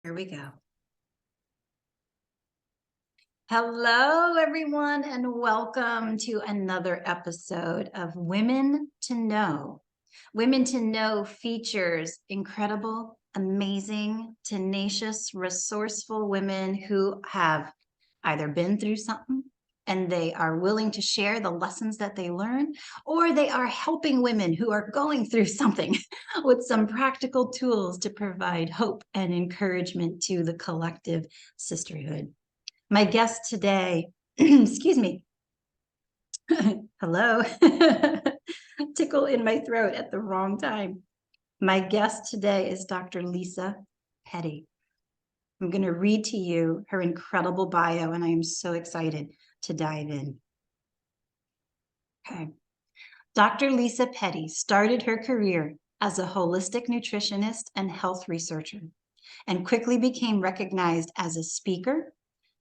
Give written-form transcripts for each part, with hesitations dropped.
Here we go. Hello, everyone, and welcome to another episode of Women to Know. Women to Know features incredible, amazing, tenacious, resourceful women who have either been through something and they are willing to share the lessons that they learn, or they are helping women who are going through something with some practical tools to provide hope and encouragement to the collective sisterhood. My guest today, excuse me, hello, tickle in my throat at the wrong time. My guest today is Dr. Lisa Petty. I'm going to read to you her incredible bio, and I am so excited to dive in. Okay. Dr. Lisa Petty started her career as a holistic nutritionist and health researcher, and quickly became recognized as a speaker,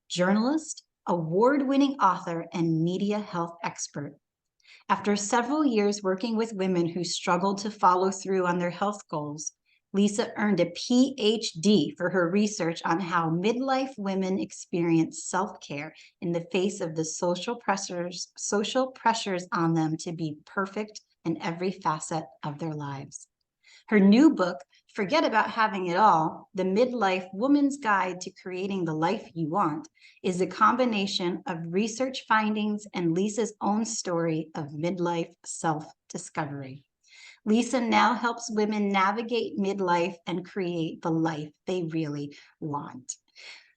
journalist, award-winning author, and media health expert. After several years working with women who struggled to follow through on their health goals, Lisa earned a Ph.D. for her research on how midlife women experience self-care in the face of the social pressures on them to be perfect in every facet of their lives. Her new book, Forget About Having It All, The Midlife Woman's Guide to Creating the Life You Want, is a combination of research findings and Lisa's own story of midlife self-discovery. Lisa now helps women navigate midlife and create the life they really want.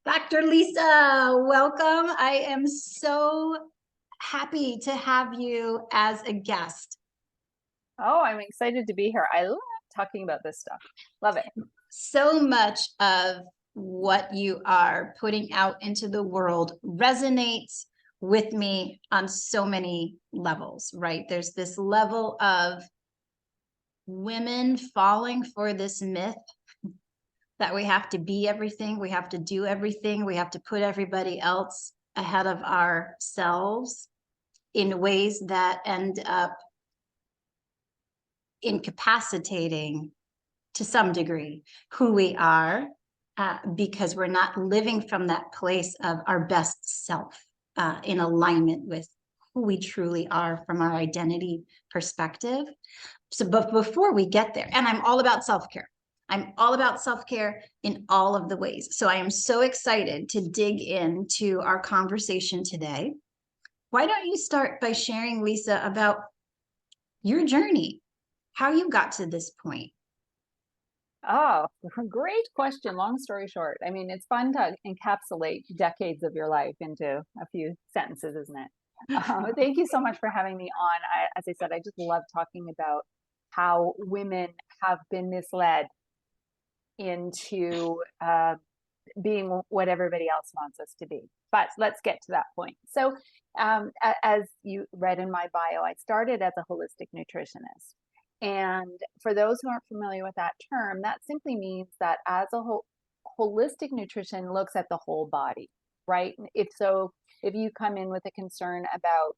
Dr. Lisa, welcome. I am so happy to have you as a guest. Oh, I'm excited to be here. I love talking about this stuff. Love it. So much of what you are putting out into the world resonates with me on so many levels, right? There's this level of women falling for this myth that we have to be everything, we have to do everything, we have to put everybody else ahead of ourselves in ways that end up incapacitating to some degree who we are, because we're not living from that place of our best self, in alignment with who we truly are from our identity perspective. So, but before we get there, and I'm all about self-care. I'm all about self-care in all of the ways. So I am so excited to dig into our conversation today. Why don't you start by sharing, Lisa, about your journey, how you got to this point? Oh, great question. Long story short, I mean, it's fun to encapsulate decades of your life into a few sentences, isn't it? Thank you so much for having me on. As I said, I just love talking about how women have been misled into being what everybody else wants us to be. But let's get to that point. So, as you read in my bio, I started as a holistic nutritionist. And for those who aren't familiar with that term, that simply means that as a holistic nutrition looks at the whole body, right? If you come in with a concern about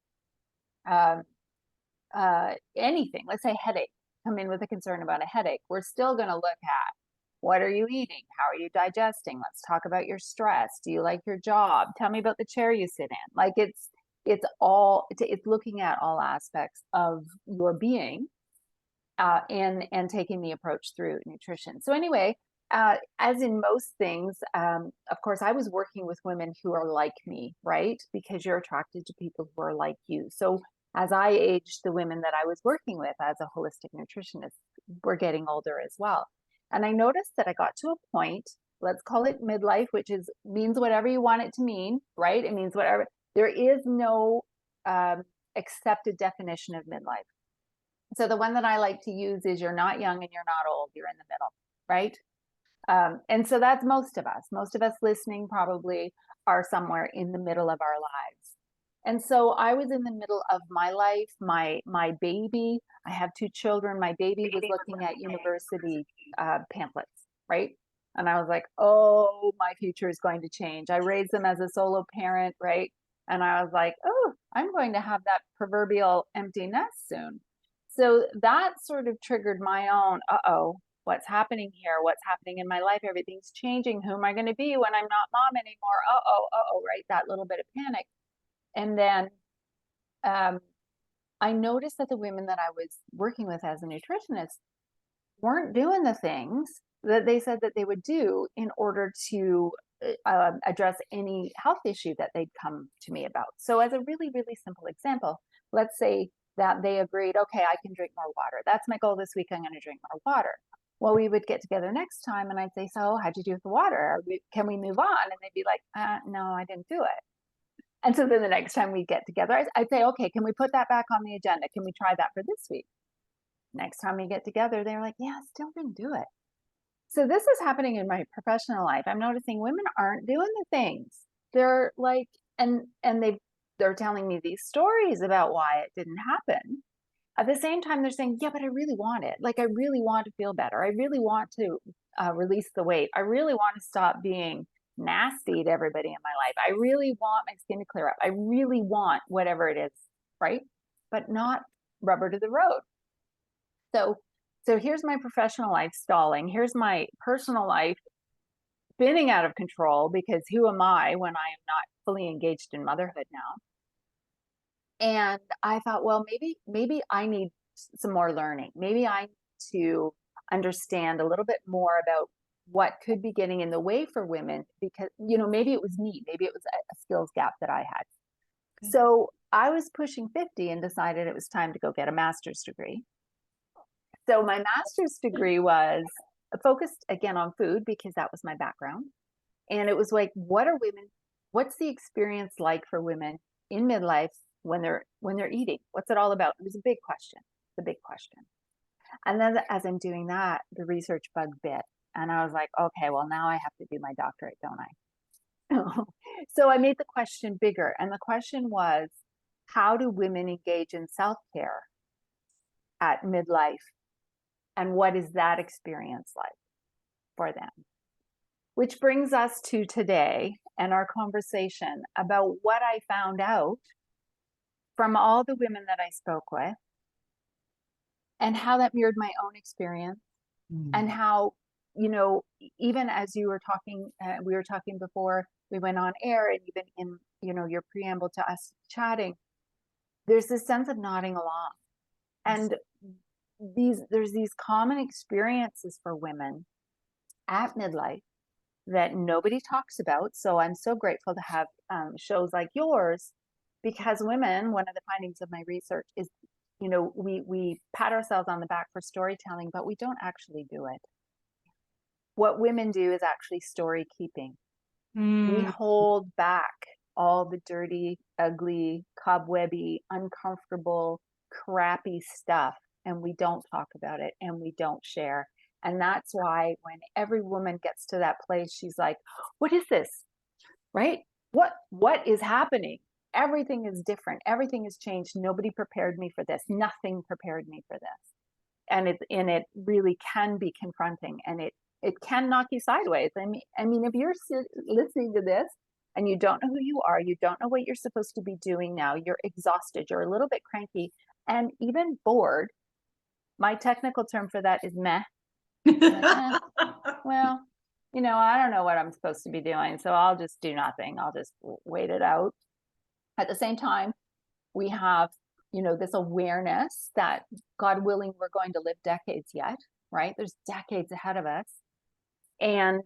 anything, let's say headache, come in with a concern about a headache, we're still going to look at what are you eating? How are you digesting? Let's talk about your stress. Do you like your job? Tell me about the chair you sit in. Like it's looking at all aspects of your being, and taking the approach through nutrition. So anyway, as in most things, of course, I was working with women who are like me, right? Because you're attracted to people who are like you. So as I aged, the women that I was working with as a holistic nutritionist were getting older as well. And I noticed that I got to a point, let's call it midlife, which means whatever you want it to mean, right? It means whatever. There is no accepted definition of midlife. So the one that I like to use is you're not young and you're not old, you're in the middle, right? And so that's most of us. Most of us listening probably are somewhere in the middle of our lives. And so I was in the middle of my life, my baby. I have two children. My baby was looking at university pamphlets, right? And I was like, oh, my future is going to change. I raised them as a solo parent, right? And I was like, oh, I'm going to have that proverbial empty nest soon. So that sort of triggered my own, uh-oh, what's happening here? What's happening in my life? Everything's changing. Who am I going to be when I'm not mom anymore? Right? That little bit of panic. And then I noticed that the women that I was working with as a nutritionist weren't doing the things that they said that they would do in order to address any health issue that they'd come to me about. So as a really, really simple example, let's say that they agreed, okay, I can drink more water. That's my goal this week. I'm going to drink more water. Well, we would get together next time and I'd say, so how'd you do with the water? Can we move on? And they'd be like, no, I didn't do it. And so then the next time we get together, I'd say, okay, can we put that back on the agenda? Can we try that for this week? Next time we get together, they're like, yeah, still didn't do it. So this is happening in my professional life. I'm noticing women aren't doing the things. They're like, and they're telling me these stories about why it didn't happen. At the same time, they're saying, yeah, but I really want it. Like, I really want to feel better. I really want to release the weight. I really want to stop being nasty to everybody in my life. I really want my skin to clear up. I really want whatever it is, right? But not rubber to the road. So here's my professional life stalling. Here's my personal life spinning out of control, because who am I when I am not fully engaged in motherhood now? And I thought, well, maybe I need some more learning. Maybe I need to understand a little bit more about what could be getting in the way for women, because, maybe it was me, maybe it was a skills gap that I had. Okay. So I was pushing 50 and decided it was time to go get a master's degree. So my master's degree was focused again on food, because that was my background. And it was like, what's the experience like for women in midlife when they're eating? What's it all about? It was a big question, the big question. And then as I'm doing that, the research bug bit. And I was like, okay, well, now I have to do my doctorate, don't I? So I made the question bigger. And the question was, how do women engage in self-care at midlife? And what is that experience like for them? Which brings us to today and our conversation about what I found out from all the women that I spoke with, and how that mirrored my own experience, and how, even as you were talking, we were talking before we went on air, and even in, your preamble to us chatting, there's this sense of nodding along. And there's these common experiences for women at midlife that nobody talks about. So I'm so grateful to have shows like yours, because women, one of the findings of my research is, we pat ourselves on the back for storytelling, but we don't actually do it. What women do is actually story keeping. We hold back all the dirty, ugly, cobwebby, uncomfortable, crappy stuff, and we don't talk about it, and we don't share. And that's why when every woman gets to that place, she's like, what is this? Right? What is happening? Everything is different. Everything has changed. Nobody prepared me for this. Nothing prepared me for this. And it really can be confronting, and it can knock you sideways. I mean, if you're listening to this and you don't know who you are, you don't know what you're supposed to be doing now, you're exhausted, you're a little bit cranky, and even bored. My technical term for that is meh. Well, I don't know what I'm supposed to be doing, so I'll just do nothing. I'll just wait it out. At the same time, we have, this awareness that, God willing, we're going to live decades yet, right? There's decades ahead of us. And,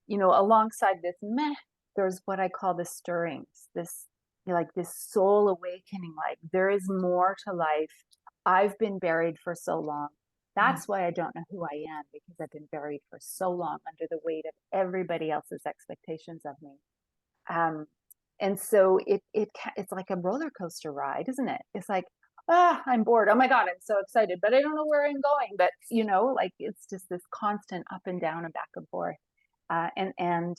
alongside this meh, there's what I call the stirrings, this soul awakening, like there is more to life. I've been buried for so long. That's why I don't know who I am, because I've been buried for so long under the weight of everybody else's expectations of me. And so it's like a roller coaster ride, isn't it? It's like, I'm bored. Oh my God, I'm so excited, but I don't know where I'm going. But it's just this constant up and down and back and forth. And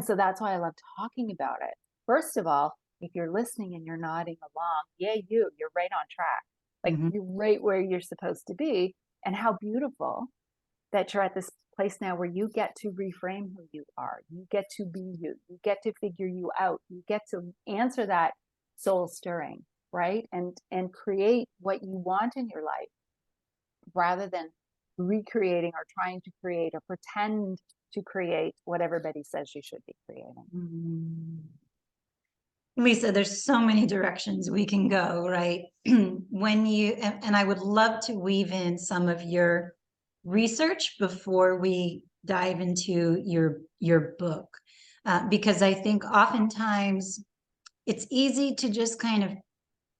so that's why I love talking about it. First of all, if you're listening and you're nodding along, you're right on track. Like you're right where you're supposed to be. And how beautiful that you're at this place now where you get to reframe who you are. You get to be you. You get to figure you out. You get to answer that soul stirring, right? And create what you want in your life, rather than recreating or trying to create or pretend to create what everybody says you should be creating. Lisa, there's so many directions we can go, right? When you, and I would love to weave in some of your research before we dive into your book, because I think oftentimes it's easy to just kind of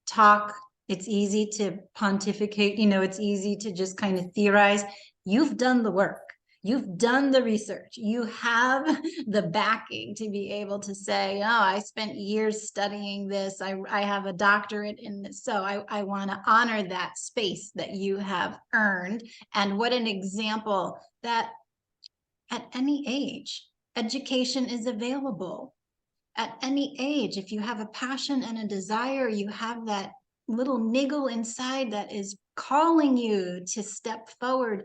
talk. It's easy to pontificate, it's easy to just kind of theorize. You've done the work. You've done the research. You have the backing to be able to say, oh, I spent years studying this. I have a doctorate in this. So I want to honor that space that you have earned. And what an example that at any age, education is available. At any age, if you have a passion and a desire, you have that little niggle inside that is calling you to step forward,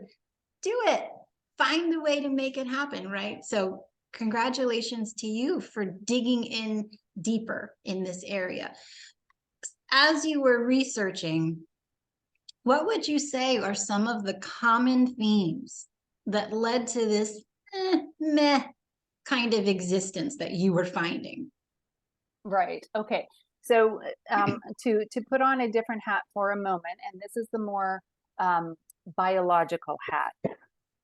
do it. Find a way to make it happen, right? So congratulations to you for digging in deeper in this area. As you were researching, what would you say are some of the common themes that led to this meh kind of existence that you were finding? Right. Okay. So to put on a different hat for a moment, and this is the more biological hat.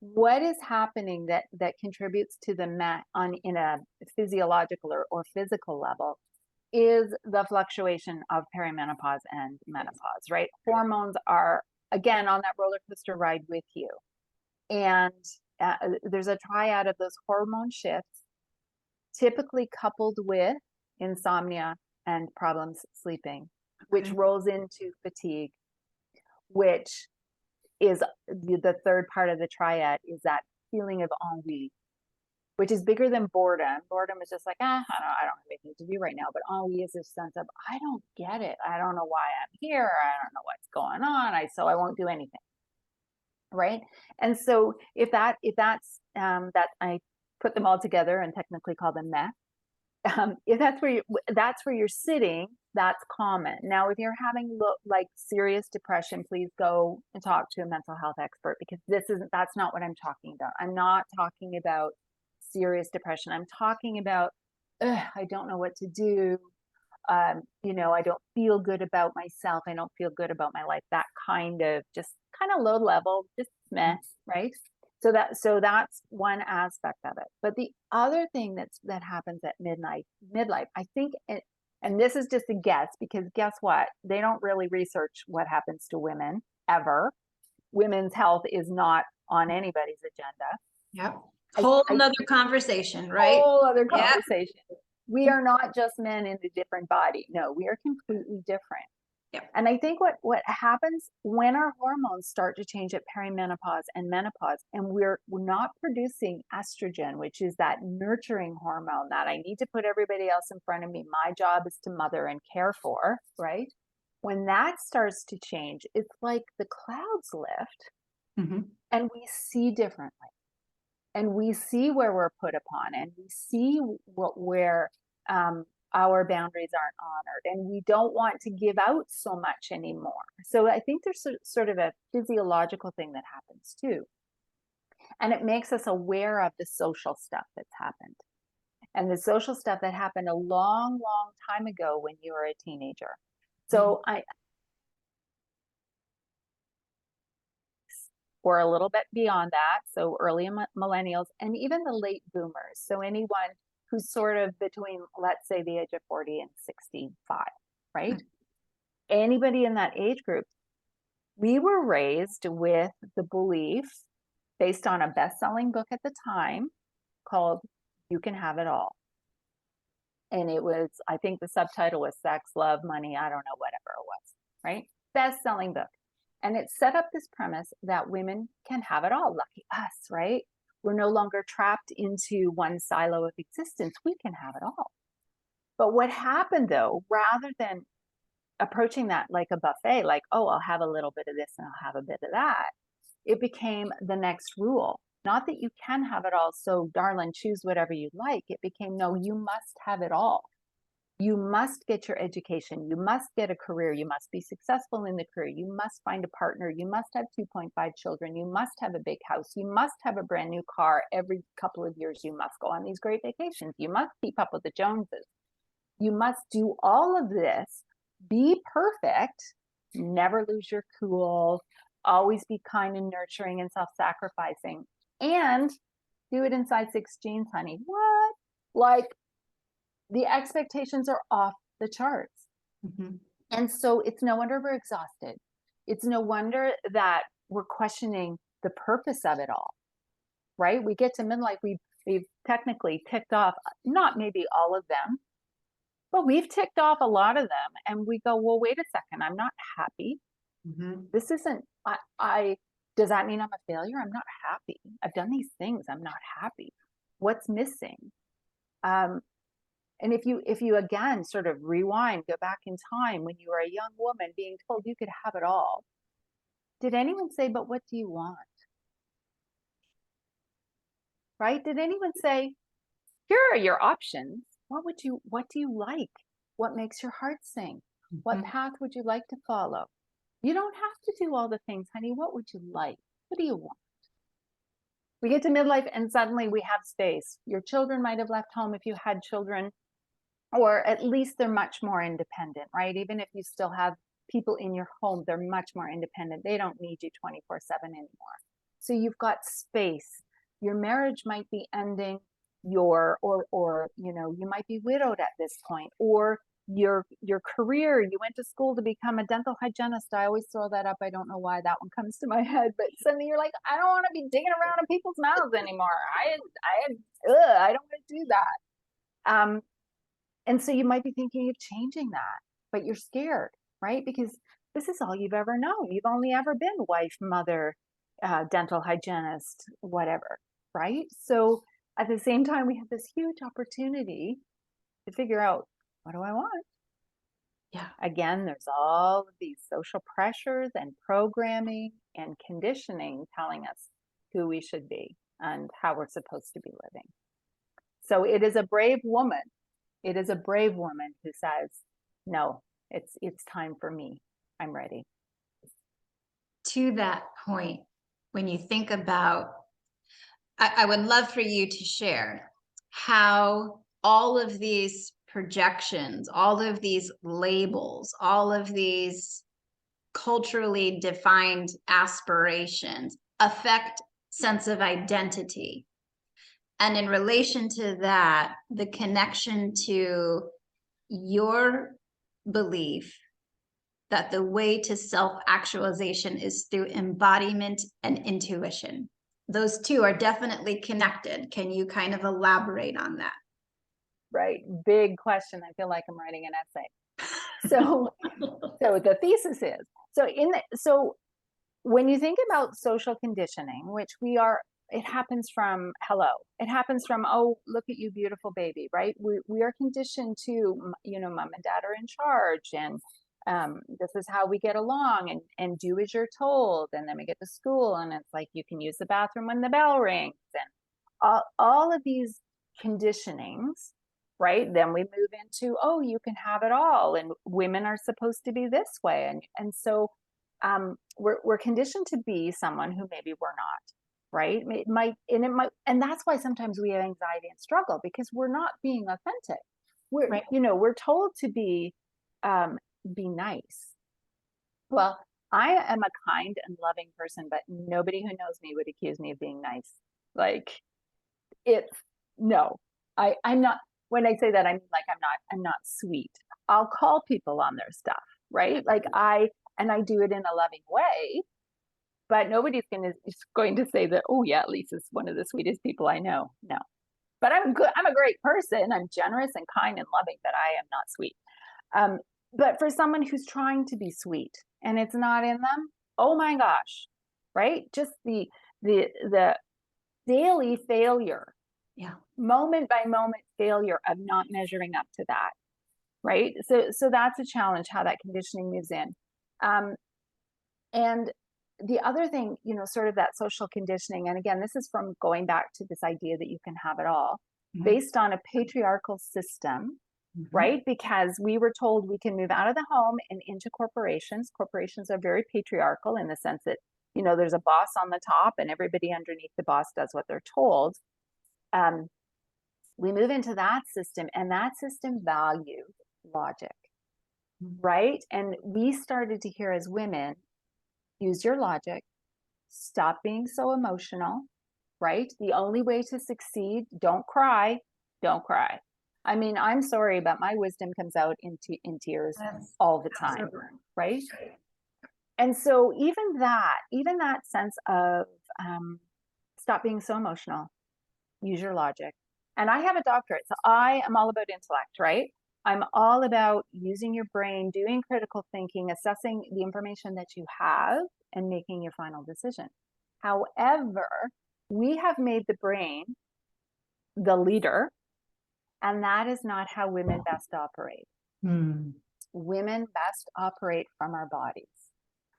What is happening that contributes to the in a physiological or physical level is the fluctuation of perimenopause and menopause, right? Hormones are, again, on that roller coaster ride with you. And there's a triad of those hormone shifts, typically coupled with insomnia and problems sleeping, which rolls into fatigue, which is the third part of the triad, is that feeling of ennui, which is bigger than boredom. Boredom is just like, I don't have anything to do right now. But ennui is this sense of, I don't get it. I don't know why I'm here. I don't know what's going on. So I won't do anything. Right. And so if that's that, I put them all together and technically call them meth. If that's where you're sitting, that's common. Now, if you're having like serious depression, please go and talk to a mental health expert, because that's not what I'm talking about. I'm not talking about serious depression. I'm talking about, I don't know what to do. I don't feel good about myself. I don't feel good about my life. That kind of low level, just mess, right? So that's one aspect of it. But the other thing that happens at midlife, I think, and this is just a guess, because guess what? They don't really research what happens to women ever. Women's health is not on anybody's agenda. Yep. Whole other conversation, right? Whole other conversation. Yep. We are not just men in a different body. No, we are completely different. Yep. And I think what happens when our hormones start to change at perimenopause and menopause, and we're not producing estrogen, which is that nurturing hormone that I need to put everybody else in front of me. My job is to mother and care for, right? When that starts to change, it's like the clouds lift, and we see differently. And we see where we're put upon, and we see where our boundaries aren't honored, and we don't want to give out so much anymore. So I think there's sort of a physiological thing that happens too. And it makes us aware of the social stuff that's happened, and the social stuff that happened a long, long time ago when you were a teenager. So or a little bit beyond that, so early millennials and even the late boomers. So anyone who's sort of between, let's say, the age of 40 and 65, right? Anybody in that age group, we were raised with the belief, based on a best-selling book at the time called You Can Have It All. And it was, I think the subtitle was Sex, Love, Money, I don't know, whatever it was, right? Best-selling book. And it set up this premise that women can have it all. Lucky us, right? We're no longer trapped into one silo of existence. We can have it all. But what happened, though, rather than approaching that like a buffet, like, oh, I'll have a little bit of this and I'll have a bit of that, it became the next rule. Not that you can have it all, so darling, choose whatever you like. It became, no, you must have it all. You must get your education. You must get a career. You must be successful in the career. You must find a partner. You must have 2.5 children. You must have a big house. You must have a brand new car. Every couple of years, you must go on these great vacations. You must keep up with the Joneses. You must do all of this, be perfect, never lose your cool, always be kind and nurturing and self-sacrificing, and do it in size 6 jeans, honey. What? Like, the expectations are off the charts. Mhm. And so it's no wonder we're exhausted. It's no wonder that we're questioning the purpose of it all, right? We get to midlife, we've technically ticked off, not maybe all of them, but we've ticked off a lot of them. And we go, well, wait a second, I'm not happy. Mhm. This isn't, does that mean I'm a failure? I'm not happy. I've done these things. I'm not happy. What's missing? And if you again sort of rewind, go back in time when you were a young woman being told you could have it all, did anyone say, but what do you want? Right? Did anyone say, here are your options? What do you like? What makes your heart sing? What Mhm. path would you like to follow? You don't have to do all the things, honey. What would you like? What do you want? We get to midlife and suddenly we have space. Your children might have left home if you had children, or at least they're much more independent, right? Even if you still have people in your home, they're much more independent. They don't need you 24/7 anymore. So you've got space. Your marriage might be ending, or you might be widowed at this point, or your career, you went to school to become a dental hygienist. I always throw that up. I don't know why that one comes to my head, but suddenly you're like, I don't want to be digging around in people's mouths anymore. I don't want to do that. And so you might be thinking of changing that, but you're scared, right? Because this is all you've ever known. You've only ever been wife, mother, dental hygienist, whatever, right? So at the same time, we have this huge opportunity to figure out, what do I want? Yeah. Again, there's all of these social pressures and programming and conditioning telling us who we should be and how we're supposed to be living. So it is a brave woman. It is a brave woman who says, no, it's time for me. I'm ready. To that point, when you think about, I would love for you to share how all of these projections, all of these labels, all of these culturally defined aspirations affect sense of identity. And in relation to that, the connection to your belief that the way to self-actualization is through embodiment and intuition. Those two are definitely connected. Can you kind of elaborate on that? Right. Big question. I feel like I'm writing an essay. So the thesis is, so when you think about social conditioning, which it happens from hello. It happens from, oh, look at you, beautiful baby, right? We are conditioned to, mom and dad are in charge, and this is how we get along, and do as you're told. And then we get to school, and it's like, you can use the bathroom when the bell rings, and all of these conditionings, right? Then we move into, oh, you can have it all, and women are supposed to be this way, and so we're conditioned to be someone who maybe we're not, right? And that's why sometimes we have anxiety and struggle, because we're not being authentic. Right. We're told to be nice. Well, I am a kind and loving person, but nobody who knows me would accuse me of being nice. Like, it's no, I'm not. When I say that, I mean, like, I'm not sweet. I'll call people on their stuff, right? Like, I do it in a loving way, but nobody's going to say that, oh yeah, Lisa's one of the sweetest people I know. No, but I'm good. I'm a great person. I'm generous and kind and loving, but I am not sweet. But for someone who's trying to be sweet and it's not in them, oh my gosh, right? Just the daily failure, Yeah. moment by moment failure of not measuring up to that, right? So that's a challenge, how that conditioning moves in. And the other thing, sort of that social conditioning, and again, this is from going back to this idea that you can have it all, Mhm. based on a patriarchal system right? Because we were told we can move out of the home and into corporations. Corporations are very patriarchal in the sense that, there's a boss on the top and everybody underneath the boss does what they're told. We move into that system, and that system valued logic, right? And we started to hear as women, use your logic, stop being so emotional, right? The only way to succeed, don't cry, don't cry. I mean, I'm sorry, but my wisdom comes out in tears all the time, right? And so even that sense of stop being so emotional, use your logic. And I have a doctorate, so I am all about intellect, right? I'm all about using your brain, doing critical thinking, assessing the information that you have, and making your final decision. However, we have made the brain the leader, and that is not how women best operate. Women best operate from our bodies.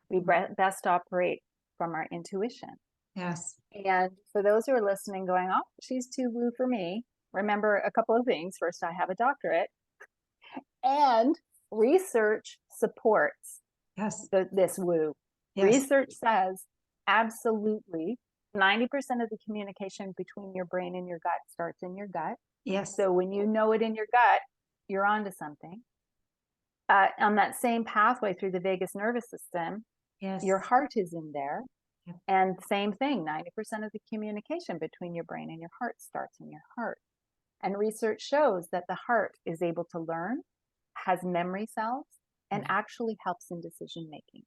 We best operate from our intuition. Yes. And for those who are listening going, oh, she's too woo for me, remember a couple of things. First, I have a doctorate, and research supports this woo. Yes. Research says absolutely 90% of the communication between your brain and your gut starts in your gut. Yes. So when you know it in your gut, you're onto something. On that same pathway through the vagus nervous system, your heart is in there. Yep. And same thing, 90% of the communication between your brain and your heart starts in your heart. And research shows that the heart is able to learn, has memory cells, and actually helps in decision making.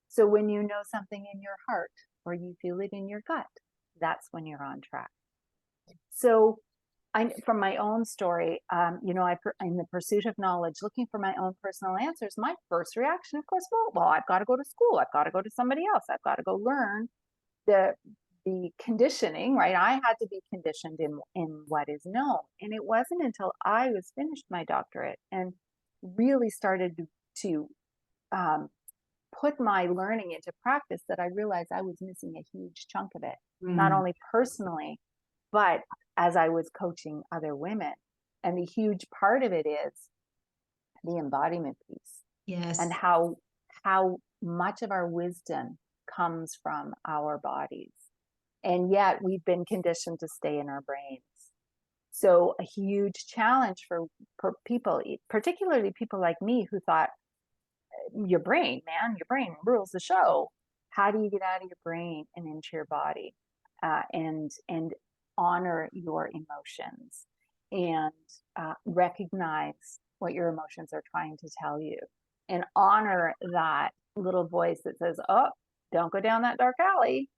So when you know something in your heart or you feel it in your gut, that's when you're on track. So from my own story, in the pursuit of knowledge, looking for my own personal answers, my first reaction, of course, well, I've got to go to school. I've got to go to somebody else. I've got to go learn the conditioning, right? I had to be conditioned in what is known. And it wasn't until I was finished my doctorate and really started to put my learning into practice that I realized I was missing a huge chunk of it, not only personally, but as I was coaching other women. And the huge part of it is the embodiment piece. Yes. And how much of our wisdom comes from our bodies. And yet we've been conditioned to stay in our brains. So a huge challenge for people, particularly people like me who thought, your brain rules the show. How do you get out of your brain and into your body, and honor your emotions and recognize what your emotions are trying to tell you, and honor that little voice that says, oh, don't go down that dark alley,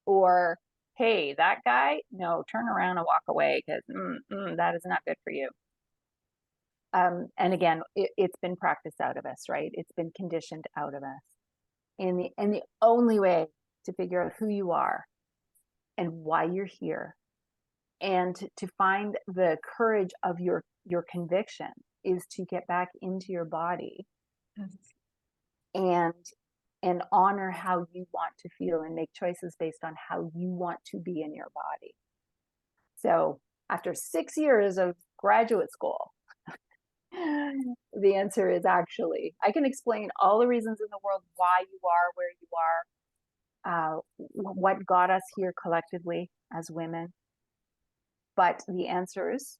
or hey, that guy, no, turn around and walk away because that is not good for you. And again, it's been practiced out of us, right? It's been conditioned out of us. And the only way to figure out who you are and why you're here, and to find the courage of your conviction, is to get back into your body and honor how you want to feel and make choices based on how you want to be in your body. So after 6 years of graduate school, the answer is actually, I can explain all the reasons in the world why you are where you are, what got us here collectively as women. But the answers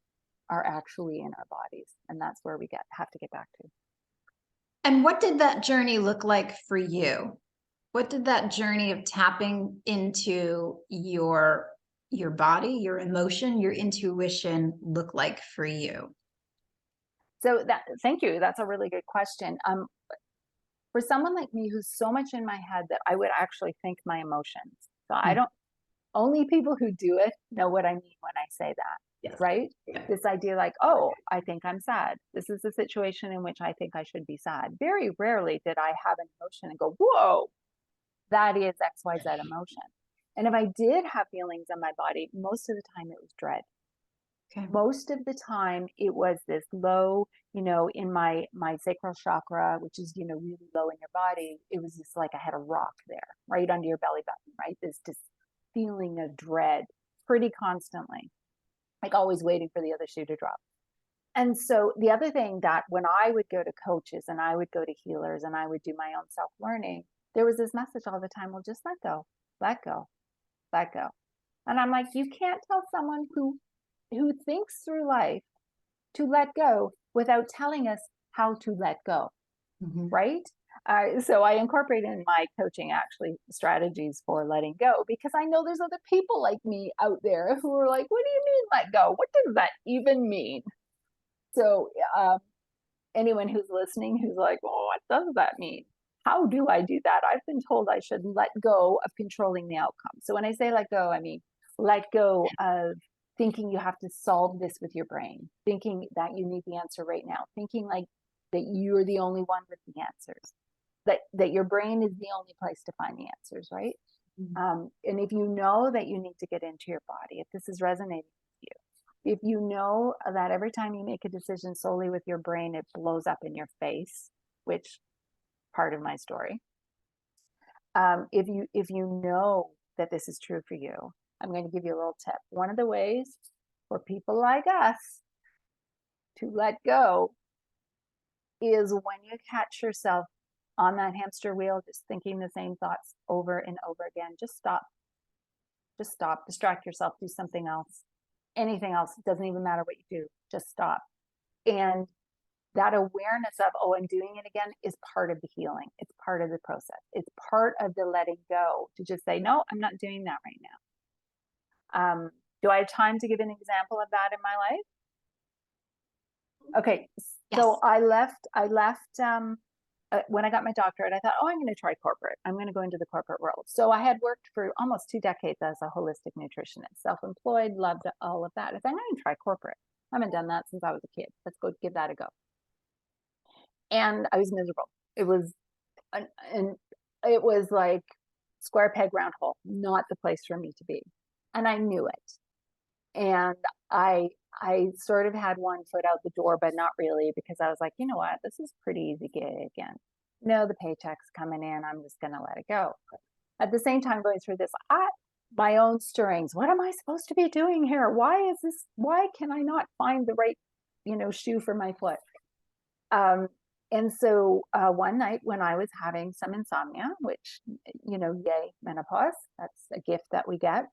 are actually in our bodies. And that's where we have to get back to. And what did that journey look like for you? What did that journey of tapping into your body, your emotion, your intuition look like for you? So thank you. That's a really good question. For someone like me who's so much in my head that I would actually think my emotions. So I don't, only people who do it know what I mean when I say that, right? Yeah. This idea like, oh, I think I'm sad. This is a situation in which I think I should be sad. Very rarely did I have an emotion and go, whoa, that is XYZ emotion. And if I did have feelings in my body, most of the time it was dread. Okay. Most of the time it was this low, in my sacral chakra, which is, really low in your body. It was just like I had a rock there, right under your belly button, right? This feeling of dread pretty constantly, like always waiting for the other shoe to drop. And so the other thing that when I would go to coaches and I would go to healers and I would do my own self-learning, there was this message all the time, well, just let go, let go, let go. And I'm like, you can't tell someone who thinks through life to let go without telling us how to let go, right? So I incorporate in my coaching actually strategies for letting go, because I know there's other people like me out there who are like, what do you mean let go? What does that even mean? So anyone who's listening who's like, well, what does that mean? How do I do that? I've been told I should let go of controlling the outcome. So when I say let go, I mean let go of thinking you have to solve this with your brain, thinking that you need the answer right now, thinking like that you're the only one with the answers, that your brain is the only place to find the answers, right? And if you know that you need to get into your body, if this is resonating with you, if you know that every time you make a decision solely with your brain, it blows up in your face, which part of my story. If you know that this is true for you, I'm going to give you a little tip. One of the ways for people like us to let go is when you catch yourself on that hamster wheel, just thinking the same thoughts over and over again, just stop. Just stop, distract yourself, do something else, anything else. It doesn't even matter what you do, just stop. And that awareness of, oh, I'm doing it again is part of the healing. It's part of the process. It's part of the letting go to just say, no, I'm not doing that right now. Do I have time to give an example of that in my life? Okay, so I left when I got my doctorate, I thought, oh, I'm going to try corporate. I'm going to go into the corporate world. So I had worked for almost 2 decades as a holistic nutritionist, self-employed, loved all of that. I thought, I'm going to try corporate. I haven't done that since I was a kid. Let's go give that a go. And I was miserable. It was like square peg, round hole, not the place for me to be. And I knew it. And I sort of had one foot out the door, but not really, because I was like, you know what, this is pretty easy gig. And no, the paycheck's coming in. I'm just going to let it go. At the same time, going through this, my own stirrings. What am I supposed to be doing here? Why can I not find the right, shoe for my foot? And so one night when I was having some insomnia, which, yay, menopause, that's a gift that we get.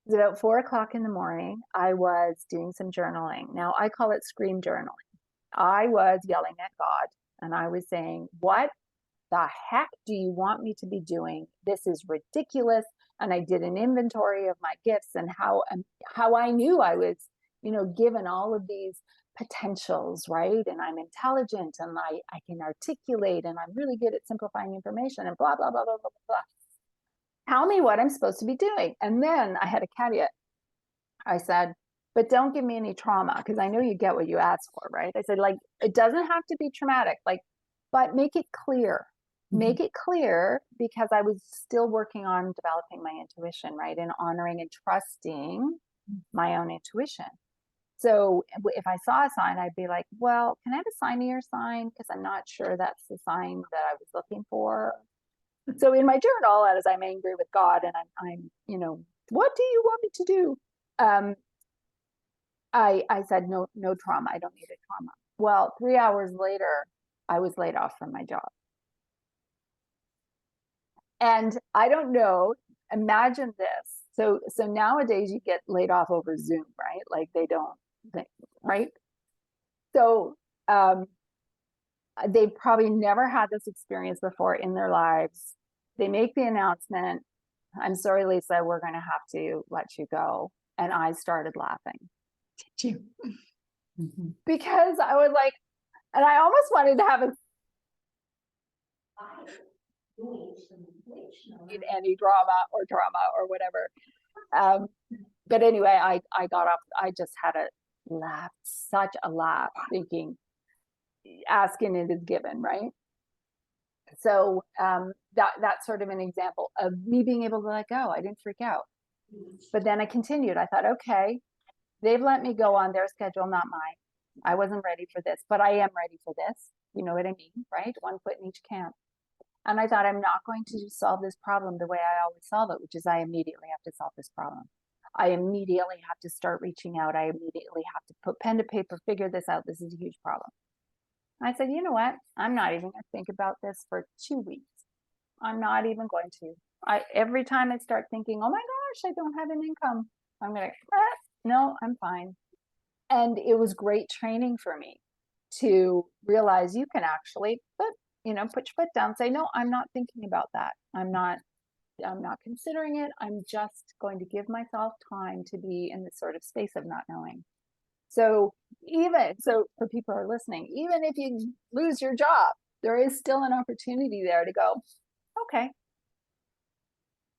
It was about 4 o'clock in the morning. I was doing some journaling. Now I call it scream journaling. I was yelling at God and I was saying, what the heck do you want me to be doing? This is ridiculous. And I did an inventory of my gifts and how I knew I was, given all of these potentials, right? And I'm intelligent and I can articulate and I'm really good at simplifying information and blah, blah, blah, blah, blah, blah. Tell me what I'm supposed to be doing. And then I had a caveat. I said, but don't give me any trauma, because I know you get what you ask for, right? I said, like, it doesn't have to be traumatic, but make it clear. Make it clear, because I was still working on developing my intuition, right? And honoring and trusting my own intuition. So if I saw a sign, I'd be like, well, can I have a sign of your sign? Because I'm not sure that's the sign that I was looking for. So in my journal, as I'm angry with God and I'm what do you want me to do? I said, no trauma. I don't need a trauma. Well, 3 hours later, I was laid off from my job. And I don't know, imagine this. So nowadays you get laid off over Zoom, right? Like right? So they've probably never had this experience before in their lives. They make the announcement, I'm sorry, Lisa, we're going to have to let you go. And I started laughing. Did you? Because I was like, and I almost wanted to have any drama or whatever. But anyway, I got up. I just had a laugh, such a laugh, thinking, asking it is given, right? So that's sort of an example of me being able to let go. I didn't freak out. But then I continued. I thought, okay, they've let me go on their schedule, not mine. I wasn't ready for this, but I am ready for this. You know what I mean, right? One foot in each camp. And I thought, I'm not going to solve this problem the way I always solve it, which is I immediately have to solve this problem. I immediately have to start reaching out. I immediately have to put pen to paper, figure this out. This is a huge problem. I said, you know what? I'm not even going to think about this for 2 weeks. I'm not even going to. Every time I start thinking, oh my gosh, I don't have an income, I'm going to, no, I'm fine. And it was great training for me to realize you can actually put your foot down, say, no, I'm not thinking about that. I'm not considering it. I'm just going to give myself time to be in this sort of space of not knowing. So for people who are listening, even if you lose your job, there is still an opportunity there to go, okay,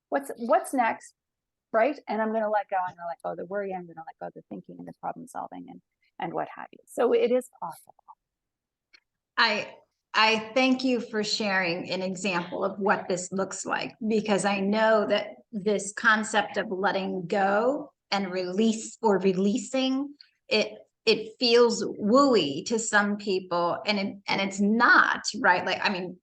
what's next? Right. And I'm going to let go. I'm going to let go of the worry. I'm going to let go of the thinking and the problem solving and what have you. So it is possible. I thank you for sharing an example of what this looks like, because I know that this concept of letting go and release or releasing it feels wooey to some people, and it's not, right? Like, I mean,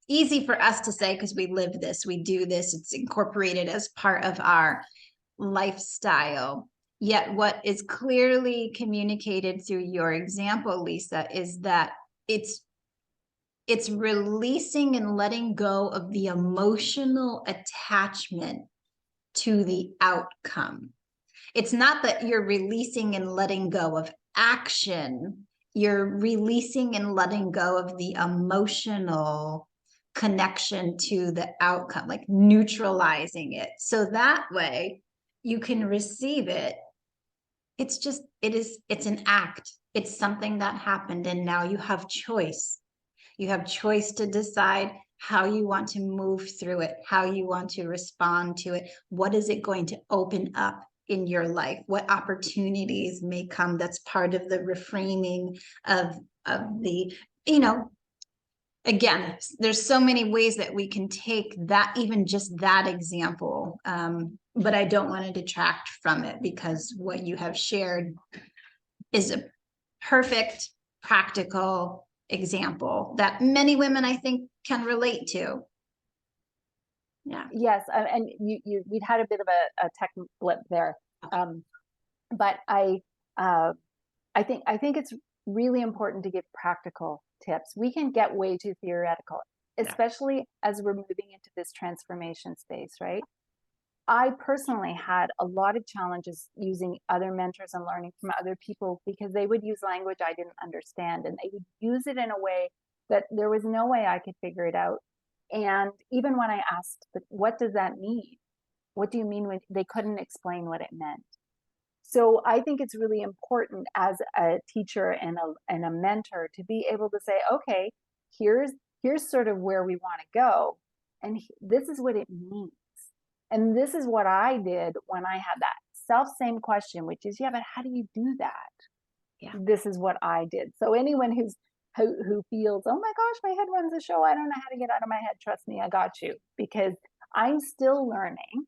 easy for us to say because we live this, we do this, it's incorporated as part of our lifestyle. Yet what is clearly communicated through your example, Lisa, is that it's releasing and letting go of the emotional attachment to the outcome. It's not that you're releasing and letting go of action. You're releasing and letting go of the emotional connection to the outcome, like neutralizing it. So that way you can receive it. It's an act. It's something that happened, and now you have choice. You have choice to decide how you want to move through it, how you want to respond to it. What is it going to open up in your life? What opportunities may come? That's part of the reframing of the, again, there's so many ways that we can take that, even just that example. But I don't want to detract from it, because what you have shared is a perfect, practical example that many women, I think, can relate to. Yeah. Yes, and we'd had a bit of a tech blip there, but I think it's really important to give practical tips. We can get way too theoretical, especially as we're moving into this transformation space, right? I personally had a lot of challenges using other mentors and learning from other people, because they would use language I didn't understand, and they would use it in a way that there was no way I could figure it out. And even when I asked, what does that mean? What do you mean? When they couldn't explain what it meant. So I think it's really important as a teacher and a mentor to be able to say, okay, here's sort of where we want to go, and this is what it means. And this is what I did when I had that same question, which is, yeah, but how do you do that? Yeah. This is what I did. So anyone who feels, oh my gosh, my head runs the show, I don't know how to get out of my head, trust me, I got you, because I'm still learning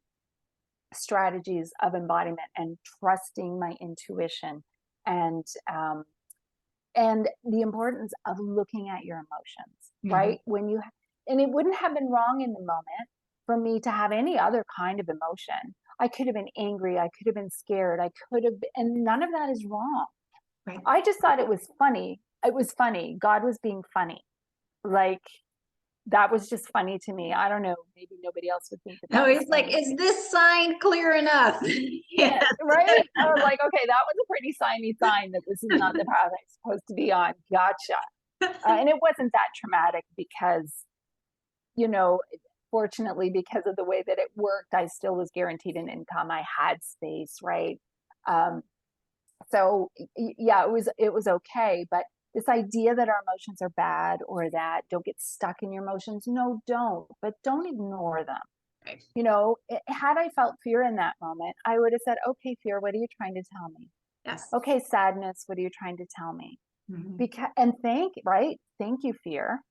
strategies of embodiment and trusting my intuition, and the importance of looking at your emotions, right? And it wouldn't have been wrong in the moment for me to have any other kind of emotion. I could have been angry, I could have been scared, and none of that is wrong. Right. I just thought it was funny. It was funny. God was being funny. Like, that was just funny to me. I don't know. Maybe nobody else would think that. No, he's like, is this sign clear enough? Yeah, right. I was like, okay, that was a pretty signy sign that this is not the path I'm supposed to be on. Gotcha. And it wasn't that traumatic because, fortunately, because of the way that it worked, I still was guaranteed an income. I had space, right? So yeah, it was okay. But this idea that our emotions are bad, or that don't get stuck in your emotions, no, don't. But don't ignore them. Right. Had I felt fear in that moment, I would have said, okay, fear, what are you trying to tell me? Yes. Okay, sadness, what are you trying to tell me? Mm-hmm. Thank you, fear.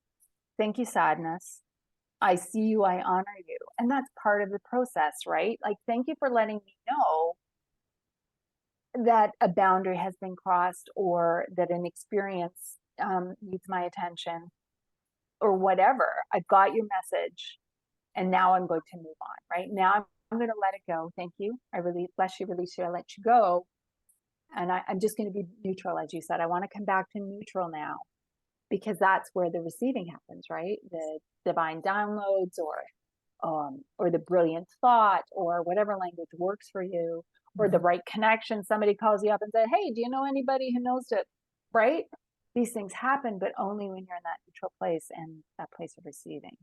Thank you, sadness. I see you, I honor you. And that's part of the process, right? Like, thank you for letting me know that a boundary has been crossed, or that an experience needs my attention, or whatever. I've got your message, and now I'm going to move on, right? Now I'm going to let it go. Thank you. I really bless you, release you. I let you go. And I'm just going to be neutral, as you said. I want to come back to neutral now, because that's where the receiving happens, right? The divine downloads, or the brilliant thought, or whatever language works for you, or the right connection. Somebody calls you up and says, hey, do you know anybody who knows it? Right? These things happen, but only when you're in that neutral place and that place of receiving.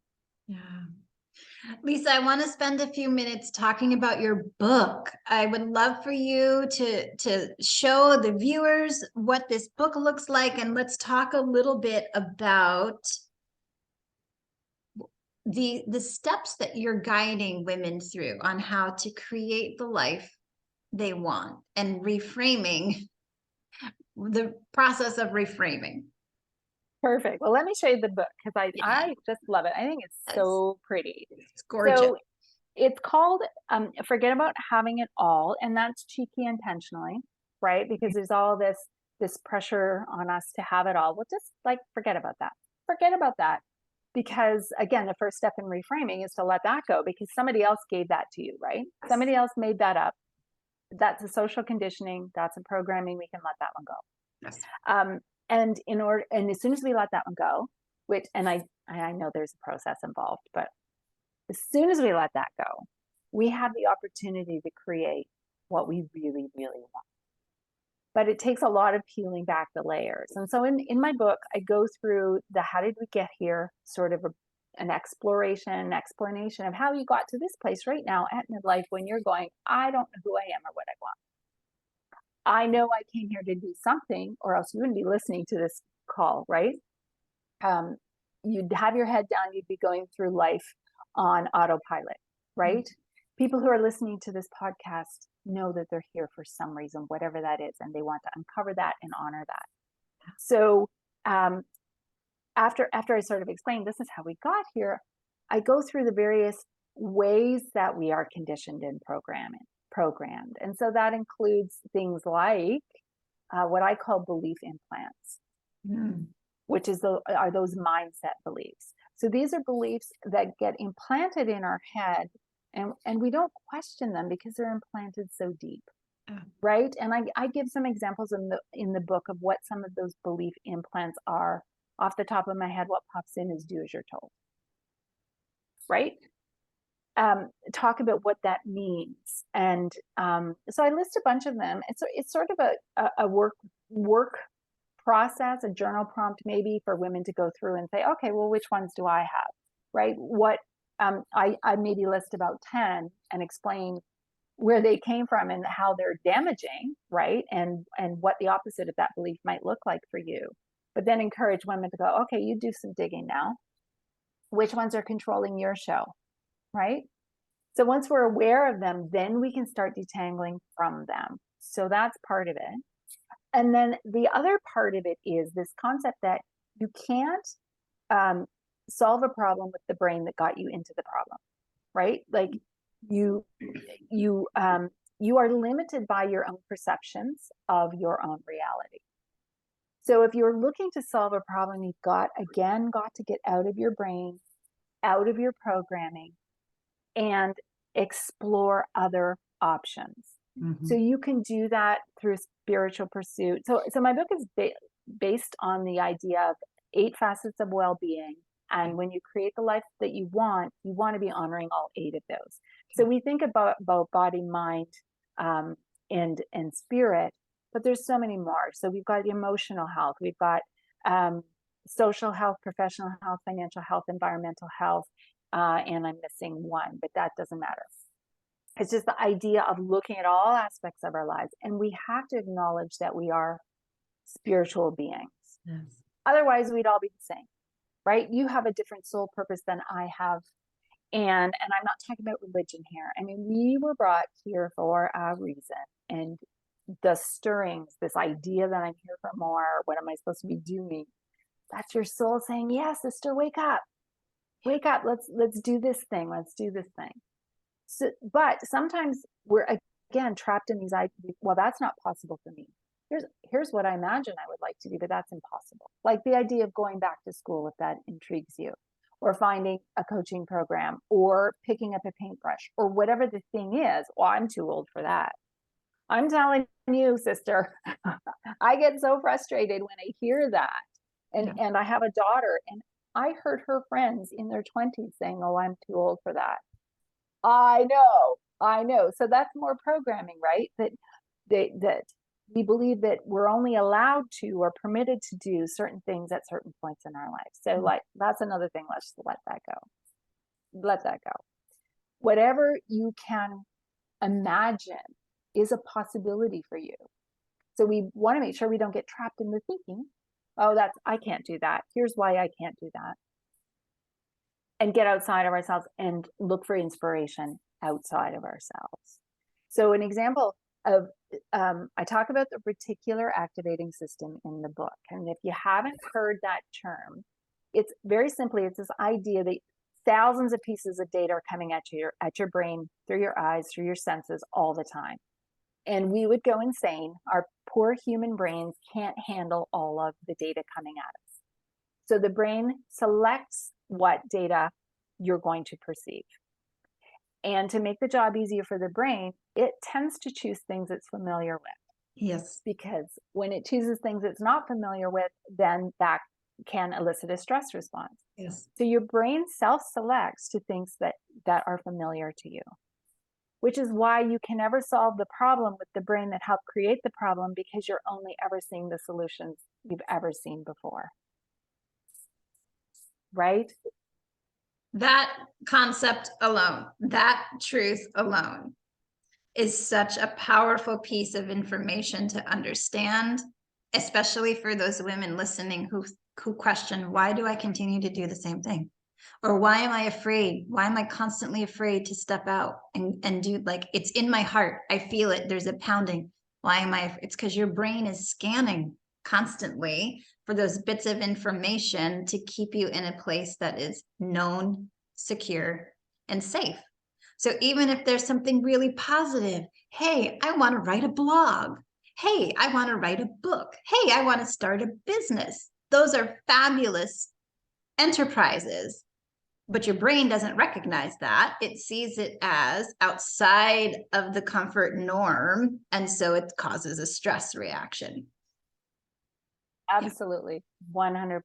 Yeah. Lisa, I want to spend a few minutes talking about your book. I would love for you to show the viewers what this book looks like, and let's talk a little bit about the steps that you're guiding women through on how to create the life they want, and reframing, the process of reframing. Perfect. Well, let me show you the book, because I just love it. I think it's so pretty. It's gorgeous. So it's called Forget About Having It All, and that's cheeky intentionally, right? Because there's all this pressure on us to have it all. Well, just like forget about that. Forget about that. Because again, the first step in reframing is to let that go, because somebody else gave that to you, right? Somebody else made that up. That's a social conditioning. That's a programming. We can let that one go. Yes. And as soon as we let that one go, and I know there's a process involved, but as soon as we let that go, we have the opportunity to create what we really, really want. But it takes a lot of peeling back the layers. And so in my book, I go through the how did we get here, sort of an explanation of how you got to this place right now at midlife, when you're going, I don't know who I am or what I want. I know I came here to do something, or else you wouldn't be listening to this call, right? You'd have your head down, you'd be going through life on autopilot, right? People who are listening to this podcast know that they're here for some reason, whatever that is, and they want to uncover that and honor that. So after I sort of explain this is how we got here, I go through the various ways that we are conditioned and programmed. And so that includes things like what I call belief implants, which are those mindset beliefs. So these are beliefs that get implanted in our head, and we don't question them because they're implanted so deep, right? And I give some examples in the book of what some of those belief implants are. Off the top of my head, what pops in is do as you're told, right? Talk about what that means. And so I list a bunch of them. It's sort of a work process, a journal prompt maybe for women to go through and say, okay, well, which ones do I have, right? What I maybe list about 10 and explain where they came from and how they're damaging, right? And what the opposite of that belief might look like for you. But then encourage women to go, okay, you do some digging now. Which ones are controlling your show, right? So once we're aware of them, then we can start detangling from them. So that's part of it. And then the other part of it is this concept that you can't solve a problem with the brain that got you into the problem, right? Like you are limited by your own perceptions of your own reality. So if you're looking to solve a problem, you've got to get out of your brain, out of your programming, and explore other options. So you can do that through spiritual pursuit. So my book is based on the idea of 8 facets of well-being. And when you create the life that you want to be honoring all 8 of those. So we think about body, mind, and spirit, but there's so many more. So we've got emotional health, we've got social health, professional health, financial health, environmental health, and I'm missing one, but that doesn't matter. It's just the idea of looking at all aspects of our lives, and we have to acknowledge that we are spiritual beings. Yes. Otherwise, we'd all be the same, right? You have a different soul purpose than I have, and I'm not talking about religion here. I mean, we were brought here for a reason, and the stirrings, this idea that I'm here for more, what am I supposed to be doing? That's your soul saying, yes, sister, wake up, let's do this thing. So, but sometimes we're again trapped in these ideas. Well, that's not possible for me. Here's what I imagine I would like to do, but that's impossible. Like the idea of going back to school, if that intrigues you, or finding a coaching program or picking up a paintbrush or whatever the thing is. Well, I'm too old for that. I'm telling you, sister, I get so frustrated when I hear that. And I have a daughter, and I heard her friends in their 20s saying, oh, I'm too old for that. I know. So that's more programming, right? That we believe that we're only allowed to or permitted to do certain things at certain points in our life. So like, that's another thing. Let's let that go. Let that go. Whatever you can imagine is a possibility for you. So we want to make sure we don't get trapped in the thinking, oh, I can't do that. Here's why I can't do that. And get outside of ourselves and look for inspiration outside of ourselves. So an example of, I talk about the reticular activating system in the book. And if you haven't heard that term, it's very simply, it's this idea that thousands of pieces of data are coming at your brain, through your eyes, through your senses all the time. And we would go insane. Our poor human brains can't handle all of the data coming at us. So the brain selects what data you're going to perceive. And to make the job easier for the brain, it tends to choose things it's familiar with. Yes. Because when it chooses things it's not familiar with, then that can elicit a stress response. Yes. So your brain self-selects to things that are familiar to you, which is why you can never solve the problem with the brain that helped create the problem, because you're only ever seeing the solutions you've ever seen before. Right? That concept alone, that truth alone, is such a powerful piece of information to understand, especially for those women listening who question, why do I continue to do the same thing? Or why am I afraid? Why am I constantly afraid to step out and do, like, it's in my heart. I feel it. There's a pounding. Why am I? It's because your brain is scanning constantly for those bits of information to keep you in a place that is known, secure, and safe. So even if there's something really positive, hey, I want to write a blog. Hey, I want to write a book. Hey, I want to start a business. Those are fabulous enterprises, but your brain doesn't recognize that. It sees it as outside of the comfort norm, and so it causes a stress reaction. Absolutely, 100%.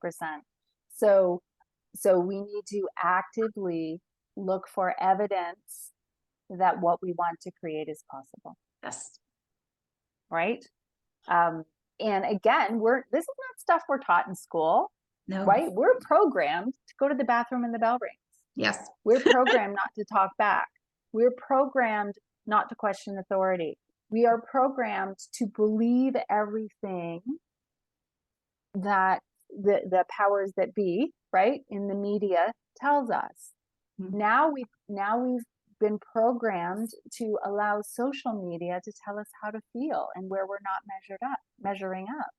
So we need to actively look for evidence that what we want to create is possible. Yes. Right? And again, this is not stuff we're taught in school. No. Right? We're programmed to go to the bathroom and the bell rings. Yes. We're programmed not to talk back. We're programmed not to question authority. We are programmed to believe everything that the powers that be, right, in the media tells us. Mm-hmm. Now we've been programmed to allow social media to tell us how to feel and where we're not measuring up.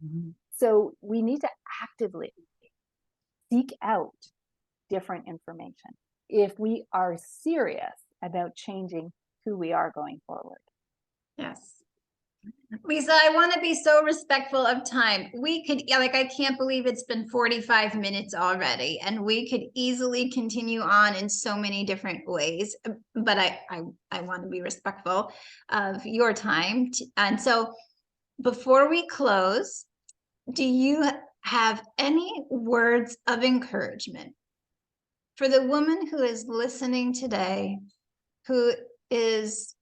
Mm-hmm. So we need to actively seek out different information if we are serious about changing who we are going forward. Yes. Lisa, I want to be so respectful of time. We could, like, I can't believe it's been 45 minutes already, and we could easily continue on in so many different ways, but I want to be respectful of your time. And so before we close, do you have any words of encouragement for the woman who is listening today, who is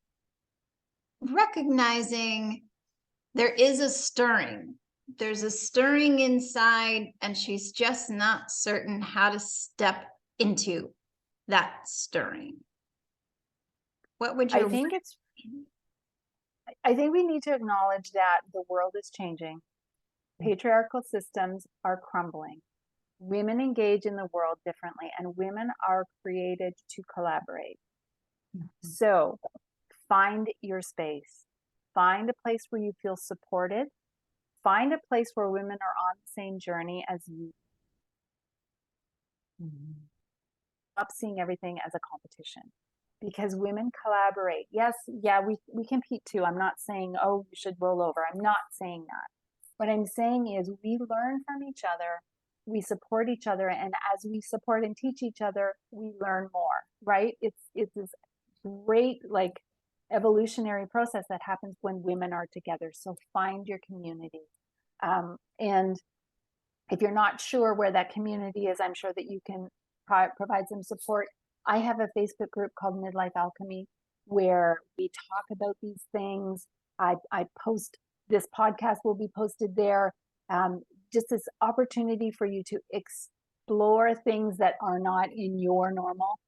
recognizing there is a stirring? There's a stirring inside, and she's just not certain how to step into that stirring. What would you? I think we need to acknowledge that the world is changing. Patriarchal systems are crumbling. Women engage in the world differently, and women are created to collaborate. Mm-hmm. So find your space. Find a place where you feel supported. Find a place where women are on the same journey as you. Mm-hmm. Stop seeing everything as a competition, because women collaborate. Yes, yeah, we compete too. I'm not saying, oh, you should roll over. I'm not saying that. What I'm saying is we learn from each other we support each other, and as we support and teach each other, we learn more, right? It's this great like evolutionary process that happens when women are together. So find your community. And if you're not sure where that community is, I'm sure that you can provide some support. I have a Facebook group called Midlife Alchemy where we talk about these things. I post, this podcast will be posted there. Just this opportunity for you to explore things that are not in your normal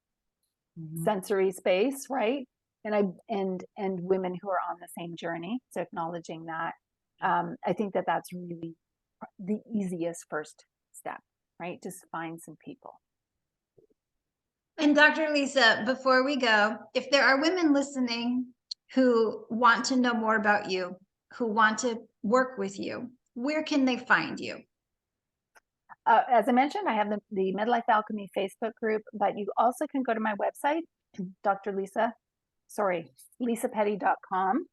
sensory space, right? And women who are on the same journey. So acknowledging that, I think that that's really the easiest first step, right? Just find some people. And Dr. Lisa, before we go, if there are women listening who want to know more about you, who want to work with you, where can they find you? As I mentioned, I have the Midlife Alchemy Facebook group, but you also can go to my website, lisapetty.com.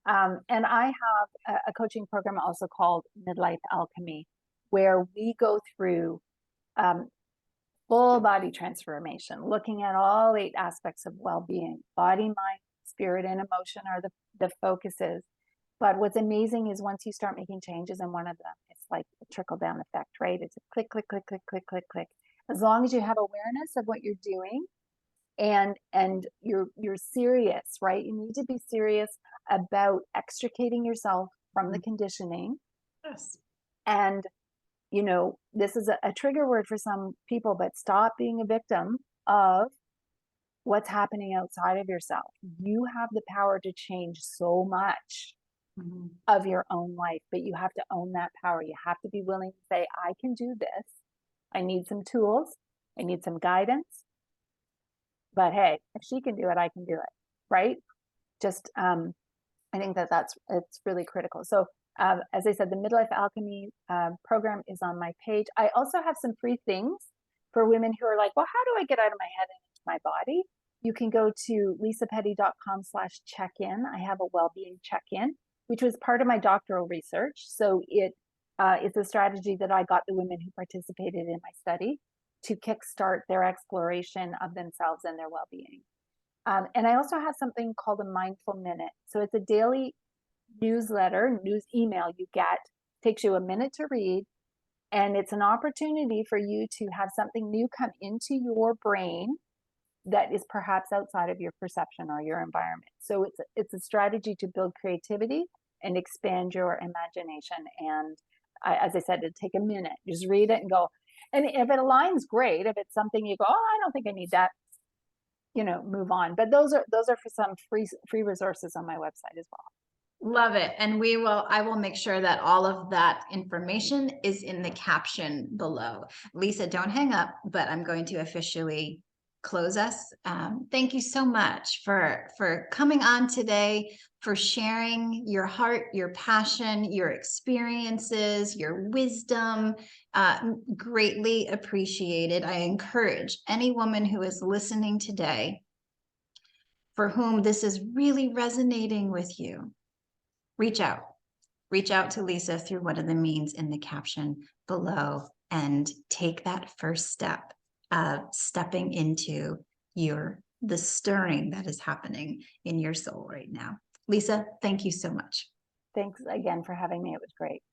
And I have a coaching program also called Midlife Alchemy, where we go through full body transformation, looking at all 8 aspects of well-being. Body, mind, spirit, and emotion are the focuses. But what's amazing is once you start making changes in one of them, it's like a trickle-down effect, right? It's a click, click, click, click, click, click, click. As long as you have awareness of what you're doing and you're serious, right? You need to be serious about extricating yourself from the conditioning. Yes. And you know, this is a trigger word for some people, but stop being a victim of what's happening outside of yourself. You have the power to change so much of your own life, but you have to own that power. You have to be willing to say, I can do this. I need some tools. I need some guidance. But hey, if she can do it, I can do it, right? Just, I think it's really critical. So as I said, the Midlife Alchemy program is on my page. I also have some free things for women who are like, well, how do I get out of my head and into my body? You can go to lisapetty.com/check-in. I have a well-being check-in, which was part of my doctoral research. So it's a strategy that I got the women who participated in my study to kickstart their exploration of themselves and their well-being. And I also have something called a mindful minute. So it's a daily newsletter, news email you get, takes you a minute to read. And it's an opportunity for you to have something new come into your brain that is perhaps outside of your perception or your environment. So it's a strategy to build creativity and expand your imagination. And as I said, it'd take a minute, just read it and go. And if it aligns, great. If it's something you go, oh, I don't think I need that, you know, move on. But those are for some free resources on my website as well. Love it. And I will make sure that all of that information is in the caption below. Lisa, don't hang up, but I'm going to officially close us. Thank you so much for coming on today, for sharing your heart, your passion, your experiences, your wisdom. Greatly appreciated. I encourage any woman who is listening today for whom this is really resonating with you, reach out to Lisa through one of the means in the caption below and take that first step of stepping into the stirring that is happening in your soul right now. Lisa, thank you so much. Thanks again for having me. It was great.